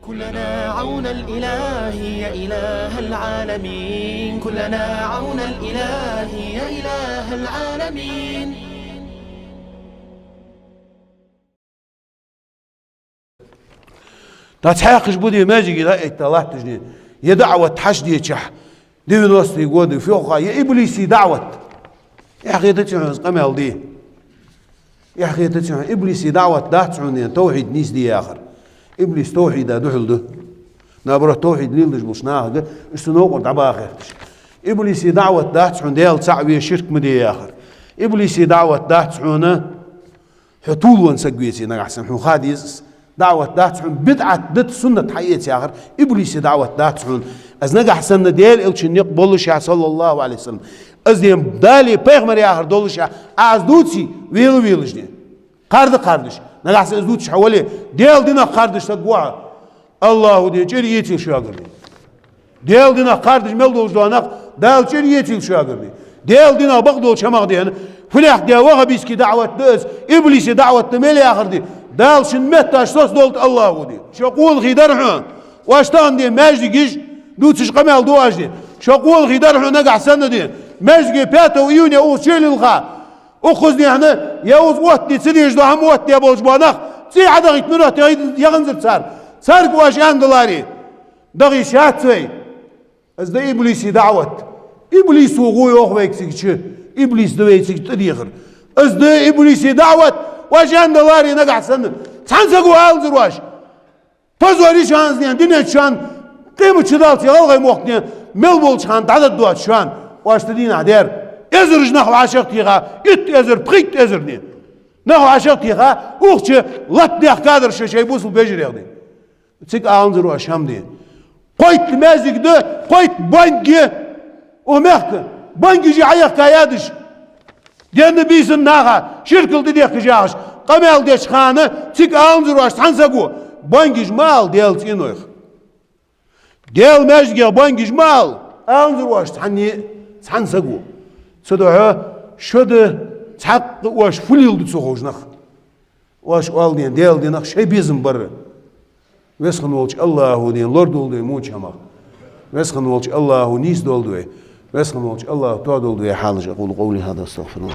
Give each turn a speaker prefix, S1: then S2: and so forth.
S1: كلنا عون الإله يا إله العالمين، كلنا عون الإله يا إله العالمين.
S2: تحقش بودي ماجي لا الله تجني يا دعوة حشدي تشح دي نوستي قودي فوقها يا إبليسي دعوة يا أخي تتشعن قمال دي يا أخي تتشعن إبليسي دعوة ده تشعن توحيد نيس دي آخر إبليس توحيد ده دحل ده نابرة توحيد ليلش بوشناه ده استنوق دعبا آخرتش إبليسي دعوة ده تشعن ديال تعوي شرك مدي آخر إبليسي دعوة ده تشعن حطول ونسقويتي نقحسن حو خاديز دعوة داتحون بدعة دت سنة حقيقة آخر إبليس دعوة داتحون از نجح سنة ديال إلشن يقبلش صلى الله عليه وسلم از ديم دالي بيغمر آخر دولش از دوتي ويلش دي قردش نجح سنة دوتش حوالي ديال دينا قردش تقوى الله دي جري يتيل شو أقرني ديال دينا قردش ملدوش دوانق دال جري يتيل شو أقرني ديال دينا بقدول شماغ ديان فلاح ديال وغا بيسكي دعوة دس إبليس دعوة تميلي آخر دي دالشن متى اشتوس دولت الله ودي شقول خيدرحون واشتان دي ماجدي جيش دوتش قمال دواج دي شقول خيدرحون نقع سنة دي ماجدي بيتا ويوني او شيل الخا اخذني هنا يوز واتني تسديش دو هم واتني ابو جبانخ تسي عدا غيت مرات يغنزل صار قواش عند دولاري دغي شاتوي از ده ابليسي دعوت ابليس وغوي اخويك سيكتش ابليس دوي سيكتش تديخر از ده ابليسي دعوت واجان دلاري نقع سنة تحنسقوا هالزر واش فزوري شانز نيان دينيا شان قيمة شدالتي غلغي موقتنيا ملبول شان تعدد دوات شان واش تدين عدير ازرج نحو عشق تيغا ازر بخيت ازرني نحو عشق تيغا اوخش لط ديخ كادر شي بوصل بيجري يغدي تسيك هالزر واش هم دي قويت المازيك ده قويت بانجي ومخك بانجي جي عيق كايادش ديان بيسن ناغا شركل ديك جاش قمال ديش خانه تيك انزر واش تنسقو بانجيج مال ديال تينوخ ديال ماجي بانجيج مال انزر واش تنسقو صدوها شد تحق واش فليل تسوخوجنخ واش قال ديال دينخ شي بيزم بر ويسخن ولش الله دين لورد دول موچ هما ويسخن ولش الله نيس دول دوي ويسخن ولش الله تو دول دوي حالج اقول قولي هذا استغفر الله